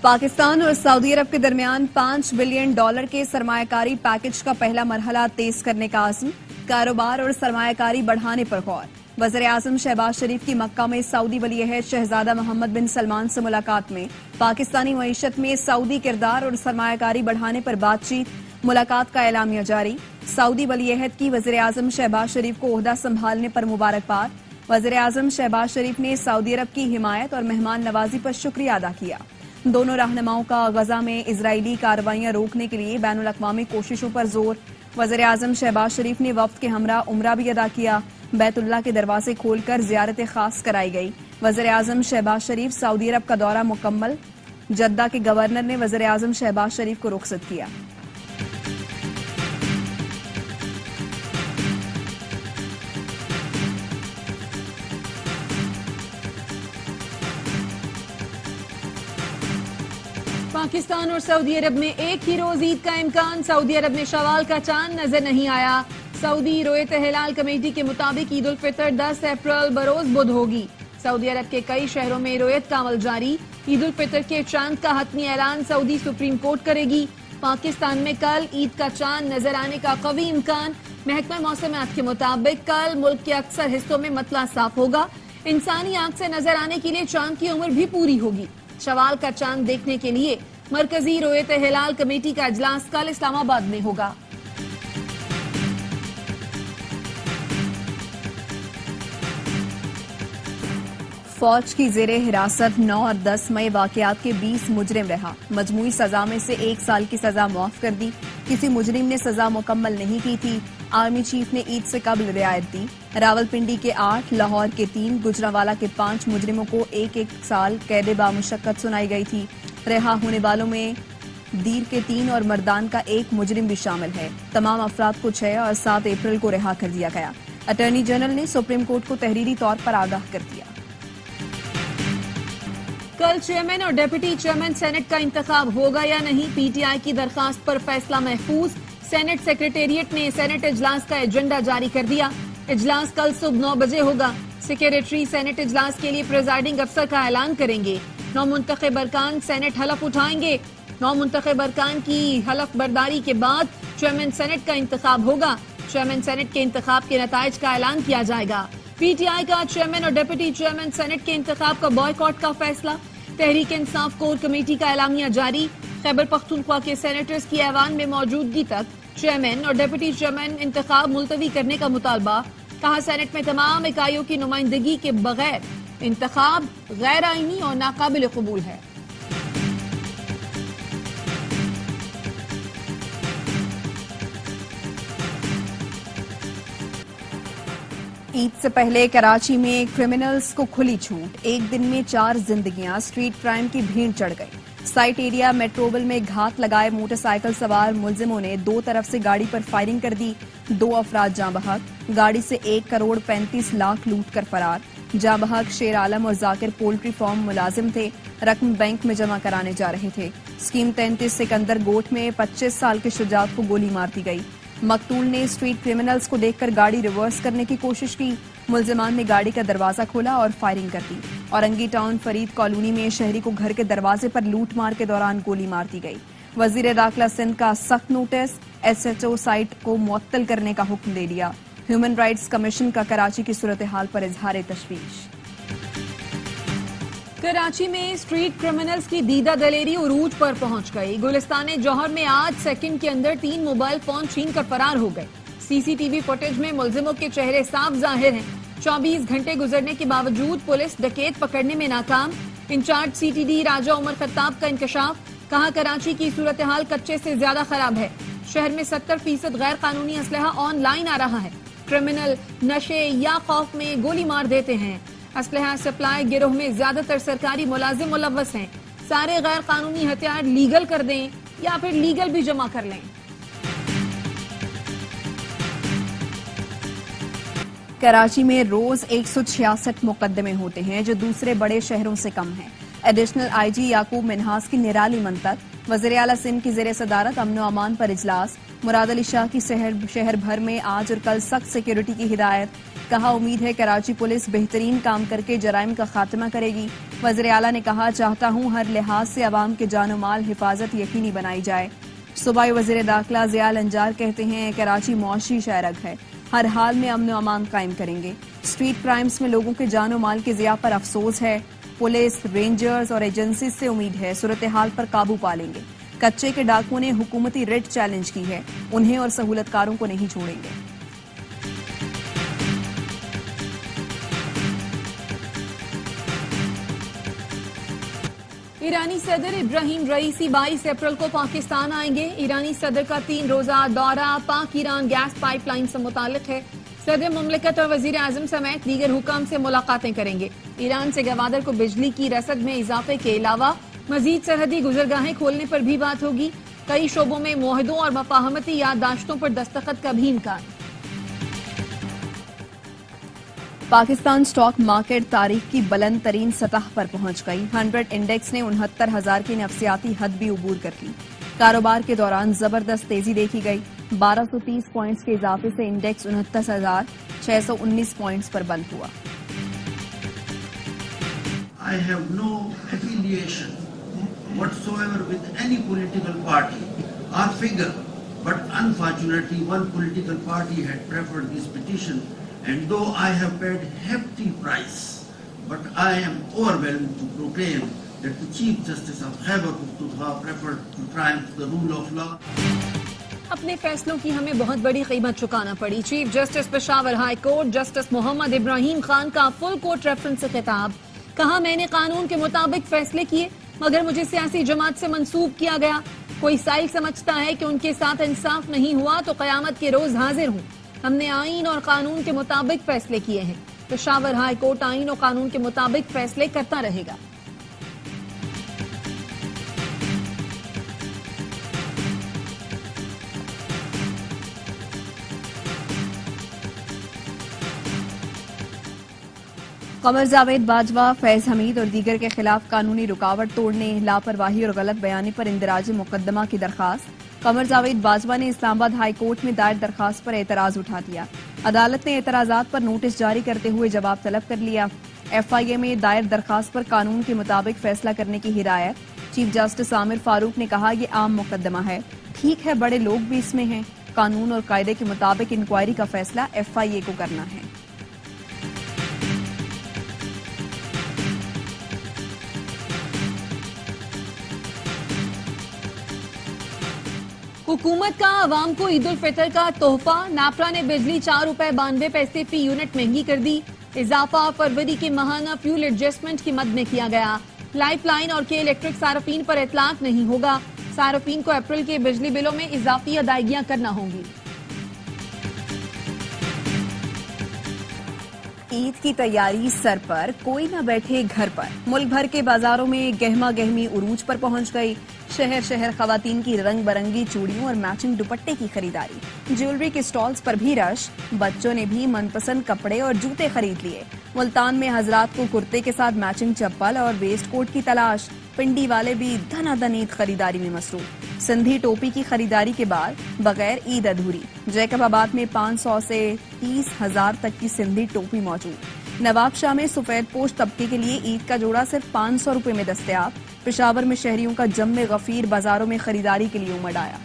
پاکستان اور سعودی عرب کے درمیان $5 بلین کے سرمایہ کاری پیکج کا پہلا مرحلہ تیز کرنے کا عزم، کاروبار اور سرمایہ کاری بڑھانے پر غور۔ وزیر اعظم شہباز شریف کی مکہ میں سعودی ولی عہد شہزادہ محمد بن سلمان سے ملاقات میں پاکستانی معیشت میں سعودی کردار اور سرمایہ کاری بڑھانے پر بات چیت، ملاقات کا اعلامیہ جاری۔ سعودی ولی عہد کی وزیر اعظم شہباز شریف کو عہدہ سنبھالنے پر مبارکباد۔ وزیر اعظم شہباز شریف نے سعودی عرب کی حمایت اور مہمان نوازی پر شکریہ ادا کیا۔ دونوں رہنماؤں کا غزہ میں اسرائیلی کارروائیاں روکنے کے لیے بین الاقوامی کوششوں پر زور۔ وزیر اعظم شہباز شریف نے وفد کے ہمراہ عمرہ بھی ادا کیا۔ بیت اللہ کے دروازے کھول کر زیارت خاص کرائی گئی۔ وزیر اعظم شہباز شریف سعودی عرب کا دورہ مکمل، جدہ کے گورنر نے وزیر اعظم شہباز شریف کو رخصت کیا۔ پاکستان اور سعودی عرب میں ایک ہی روز عید کا امکان، سعودی عرب میں شوال کا چاند نظر نہیں آیا۔ سعودی رویت ہلال کمیٹی کے مطابق عید الفطر 10 اپریل بروز بدھ ہوگی۔ سعودی عرب کے کئی شہروں میں رویت کا عمل جاری۔ عید الفطر کے چاند کا حتمی اعلان سعودی سپریم کورٹ کرے گی۔ پاکستان میں کل عید کا چاند نظر آنے کا قوی امکان، محکمہ موسمیات کے مطابق کل ملک کے اکثر حصوں میں مطلع صاف ہوگا۔ انسانی آنکھ سے نظر آنے کے لیے چاند کی عمر بھی پوری ہوگی۔ شوال کا چاند دیکھنے کے لیے مرکزی رویت ہلال کمیٹی کا اجلاس کل اسلام آباد میں ہوگا۔ فوج کی زیر حراست 9 اور 10 مئی واقعات کے 20 مجرم رہا، مجموعی سزا میں سے 1 سال کی سزا معاف کر دی۔ کسی مجرم نے سزا مکمل نہیں کی تھی۔ آرمی چیف نے عید سے قبل رعایت دی۔ راولپنڈی کے 8، لاہور کے 3، گجرانوالہ کے 5 مجرموں کو 1 سال قید بامشقت سنائی گئی تھی۔ رہا ہونے والوں میں دیر کے 3 اور مردان کا 1 مجرم بھی شامل ہے۔ تمام افراد کو 6 اور 7 اپریل کو رہا کر دیا گیا۔ اٹارنی جنرل نے سپریم کورٹ کو تحریری طور پر آگاہ کر دیا۔ کل چیئرمین اور ڈیپٹی چیئرمین سینٹ کا انتخاب ہوگا یا نہیں، پی ٹی آئی کی درخواست پر فیصلہ محفوظ۔ سینٹ سیکریٹریٹ نے سینٹ اجلاس کا ایجنڈا جاری کر دیا۔ اجلاس کل صبح 9 بجے ہوگا۔ سیکریٹری سینٹ اجلاس کے لیے پریزائڈنگ افسر کا اعلان کریں گے۔ 9 منتخب ارکان سینٹ حلف اٹھائیں گے۔ 9 منتخب ارکان کی حلف برداری کے بعد چیئرمین سینٹ کا انتخاب ہوگا۔ چیئرمین سینٹ کے انتخاب کے نتائج کا اعلان کیا جائے گا۔ پی ٹی آئی کا چیئرمین اور ڈپٹی چیئرمین سینٹ کے انتخاب کا بائیکاٹ کا فیصلہ۔ تحریک انصاف کور کمیٹی کا اعلامیہ جاری۔ خیبر پختونخوا کے سینیٹرز کی ایوان میں موجودگی تک چیئرمین اور ڈپٹی چیئرمین انتخاب ملتوی کرنے کا مطالبہ۔ کہا سینٹ میں تمام اکائیوں کی نمائندگی کے بغیر انتخاب غیر آئینی اور ناقابل قبول ہے۔ عید سے پہلے کراچی میں کرمنلز کو کھلی چھوٹ، ایک دن میں 4 زندگیاں، اسٹریٹ کرائم کی بھیڑ چڑھ گئی۔ سائٹ ایریا میٹروول میں گھات لگائے موٹر سائیکل سوار ملزموں نے 2 طرف سے گاڑی پر فائرنگ کر دی۔ 2 افراد جاں بحق، گاڑی سے 1 کروڑ 35 لاکھ لوٹ کر فرار۔ جاں بحق شیر عالم اور ذاکر پولٹری فارم ملازم تھے، رقم بینک میں جمع کرانے جا رہے تھے۔ اسکیم 33 سکندر گوٹھ میں 25 سال کے شجاعت کو گولی مار دی گئی۔ مقتول نے اسٹریٹ کرمنلز کو دیکھ کر گاڑی ریورس کرنے کی کوشش کی۔ ملزمان نے گاڑی کا دروازہ کھولا اور فائرنگ کر دی۔ اورنگی ٹاؤن فرید کالونی میں شہری کو گھر کے دروازے پر لوٹ مار کے دوران گولی مار دی گئی۔ وزیر داخلہ سندھ کا سخت notice, S H O site کو معطل کرنے کا حکم دے دیا۔ ہیومن رائٹس کمیشن کا کراچی کی صورتحال پر اظہار تشویش۔ کراچی میں اسٹریٹ کرمنلز کی دیدہ دلیری عروج پر پہنچ گئی۔ گلستان جوہر میں آج سیکنڈ کے اندر 3 موبائل فون چھین کر فرار ہو گئے۔ سی سی ٹی وی فوٹیج میں ملزموں کے چہرے صاف ظاہر ہیں۔ 24 گھنٹے گزرنے کے باوجود پولیس ڈکیت پکڑنے میں ناکام۔ انچارج سی ٹی ڈی راجہ عمر خطاب کا انکشاف۔ کہا کراچی کی صورتحال کچے سے زیادہ خراب ہے۔ شہر میں 70% غیر قانونی اسلحہ آن لائن آ رہا ہے۔ کرمنل نشے یا خوف میں گولی مار دیتے ہیں۔ اسلحہ سپلائی گروہ میں زیادہ تر سرکاری ملازم ملوث ہیں۔ سارے غیر قانونی ہتھیار لیگل کر دیں یا پھر لیگل بھی جمع کر لیں۔ کراچی میں روز 166 مقدمے ہوتے ہیں، جو دوسرے بڑے شہروں سے کم ہیں۔ ایڈیشنل آئی جی یعقوب منہاس کی نرالی منطق۔ وزیر اعلیٰ سندھ کی زیر صدارت امن و امان پر اجلاس۔ مراد علی شاہ کی شہر بھر میں آج اور کل سخت سیکیورٹی کی ہدایت۔ کہا امید ہے کراچی پولیس بہترین کام کر کے جرائم کا خاتمہ کرے گی. وزیر اعلیٰ نے کہا چاہتا ہوں ہر لحاظ سے عوام کے جان و مال حفاظت یقینی بنائی جائے. صوبائی وزیر داخلہ ضیاء الانجار کہتے ہیں کراچی معاشی شہرگ ہے, ہر حال میں امن و امان قائم کریں گے. اسٹریٹ کرائمز میں لوگوں کے جان و مال کے ضیاع پر افسوس ہے. پولیس, رینجرز اور ایجنسیز سے امید ہے صورتحال پر قابو پا لیں گے. کچے کے ڈاکوؤں نے حکومتی ریٹ چیلنج کی ہے, انہیں اور سہولت کاروں کو نہیں چھوڑیں گے. ایرانی صدر ابراہیم رئیسی 22 اپریل کو پاکستان آئیں گے. ایرانی صدر کا 3 روزہ دورہ پاک ایران گیس پائپ لائن سے متعلق ہے. صدر مملکت اور وزیر اعظم سمیت دیگر حکام سے ملاقاتیں کریں گے. ایران سے گوادر کو بجلی کی رسد میں اضافے کے علاوہ مزید سرحدی گزرگاہیں کھولنے پر بھی بات ہوگی. کئی شعبوں میں معاہدوں اور مفاہمتی یادداشتوں پر دستخط کا بھی امکان. پاکستان سٹاک مارکیٹ تاریخ کی بلند ترین سطح پر پہنچ گئی. 100 انڈیکس نے 69,000 کی نفسیاتی حد بھی عبور کر لی. کاروبار کے دوران زبردست تیزی دیکھی گئی. 1230 پوائنٹس کے اضافے سے انڈیکس 29,619 پوائنٹس پر بند ہوا. I have no affiliation whatsoever with any political party or figure, but unfortunately one political party had preferred this petition, and though I have paid hefty price, but I am overwhelmed to proclaim that the Chief Justice of Khyber Pakhtunkhwa preferred to triumph the rule of law. اپنے فیصلوں کی ہمیں بہت بڑی قیمت چکانا پڑی. Chief justice Peshawar high court justice Muhammad Ibrahim Khan کا فل کورٹ ریفرنس سے خطاب. کہا میں نے قانون کے مطابق فیصلے کیے مگر مجھے سیاسی جماعت سے منسوب کیا گیا. کوئی سائل سمجھتا ہے کہ ان کے ساتھ انصاف نہیں ہوا تو قیامت کے روز حاضر ہوں. ہم نے آئین اور قانون کے مطابق فیصلے کیے ہیں. پشاور ہائی کورٹ آئین اور قانون کے مطابق فیصلے کرتا رہے گا. قمر جاوید باجوہ, فیض حمید اور دیگر کے خلاف قانونی رکاوٹ توڑنے, لاپرواہی اور غلط بیانی پر اندراج مقدمہ کی درخواست. قمر جاوید باجوہ نے اسلام آباد ہائی کورٹ میں دائر درخواست پر اعتراض اٹھا دیا. عدالت نے اعتراضات پر نوٹس جاری کرتے ہوئے جواب طلب کر لیا. ایف آئی اے میں دائر درخواست پر قانون کے مطابق فیصلہ کرنے کی ہدایت. چیف جسٹس عامر فاروق نے کہا یہ عام مقدمہ ہے, ٹھیک ہے بڑے لوگ بھی اس میں ہیں, قانون اور قاعدے کے مطابق انکوائری کا فیصلہ ایف آئی اے کو کرنا ہے. حکومت کا عوام کو عید الفطر کا تحفہ. ناپرا نے بجلی 4 روپے 92 پیسے فی یونٹ مہنگی کر دی. اضافہ فروری کے ماہانہ فیول ایڈجسٹمنٹ کی مد میں کیا گیا. لائف لائن اور کے الیکٹرک صارفین پر اطلاق نہیں ہوگا. صارفین کو اپریل کے بجلی بلوں میں اضافی ادائیگیاں کرنا ہوں گی. عید کی تیاری سر پر, کوئی نہ بیٹھے گھر پر. ملک بھر کے بازاروں میں گہما گہمی عروج پر پہنچ گئی. شہر شہر خواتین کی رنگ برنگی چوڑیوں اور میچنگ دوپٹے کی خریداری. جیولری کے سٹالز پر بھی رش. بچوں نے بھی من پسند کپڑے اور جوتے خرید لیے. ملتان میں حضرات کو کرتے کے ساتھ میچنگ چپل اور ویسٹ کوٹ کی تلاش. پنڈی والے بھی دھنا دھن عید خریداری میں مصروف. سندھی ٹوپی کی خریداری کے بعد بغیر عید ادھوری. جیکب آباد میں 500 سے 30,000 تک کی سندھی ٹوپی موجود. نواب شاہ میں سفید پوش طبقے کے لیے عید کا جوڑا صرف 500 روپے میں دستیاب. پشاور میں شہریوں کا جم غفیر بازاروں میں خریداری کے لیے امڑ آیا.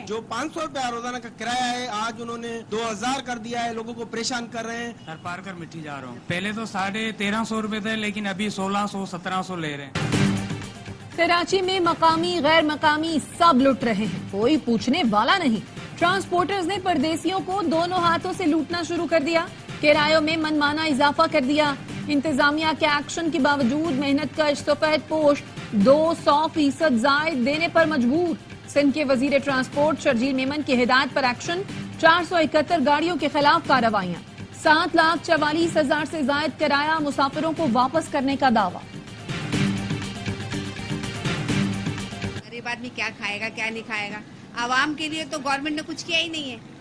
جو 500 روپے روزانہ کا کرایہ ہے آج انہوں نے 2000 کر دیا ہے. لوگوں کو پریشان کر رہے ہیں. ہر پار کر مٹی جا رہا ہوں. پہلے تو 1350 روپے تھے لیکن ابھی 1600-1700 لے رہے ہیں. کراچی میں مقامی غیر مقامی سب لٹ رہے ہیں, کوئی پوچھنے والا نہیں. ٹرانسپورٹرز نے پردیسیوں کو دونوں ہاتھوں سے لوٹنا شروع کر دیا. کرایوں میں من مانا اضافہ کر دیا. انتظامیہ کے ایکشن کے باوجود محنت کش سفید پوش 200% زائد دینے پر مجبور. سندھ کے وزیر ٹرانسپورٹ شرجیل میمن کی ہدایت پر ایکشن. 471 گاڑیوں کے خلاف کارروائیاں. 7,44,000 سے زائد کرایہ مسافروں کو واپس کرنے کا دعویٰ. غریب آدمی کیا کھائے گا کیا نہیں کھائے گا. عوام کے لیے تو گورنمنٹ نے کچھ کیا ہی نہیں ہے.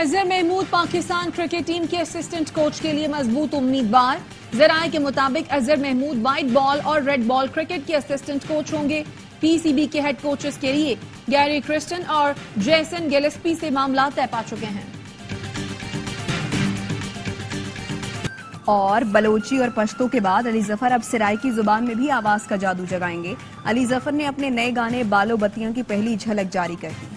اظہر محمود پاکستان کرکٹ ٹیم کے اسسٹنٹ کوچ کے لیے مضبوط امیدوار. ذرائع کے مطابق اظہر محمود وائٹ بال اور ریڈ بال کرکٹ کے اسسٹنٹ کوچ ہوں گے. پی سی بی کے ہیڈ کوچز کے لیے گیری کرسٹن اور جیسن گیلسپی سے معاملات طے پا چکے ہیں. اور بلوچی اور پشتو کے بعد علی ظفر اب سرائکی زبان میں بھی آواز کا جادو جگائیں گے. علی ظفر نے اپنے نئے گانے بالو بتیاں کی پہلی جھلک جاری کر دی.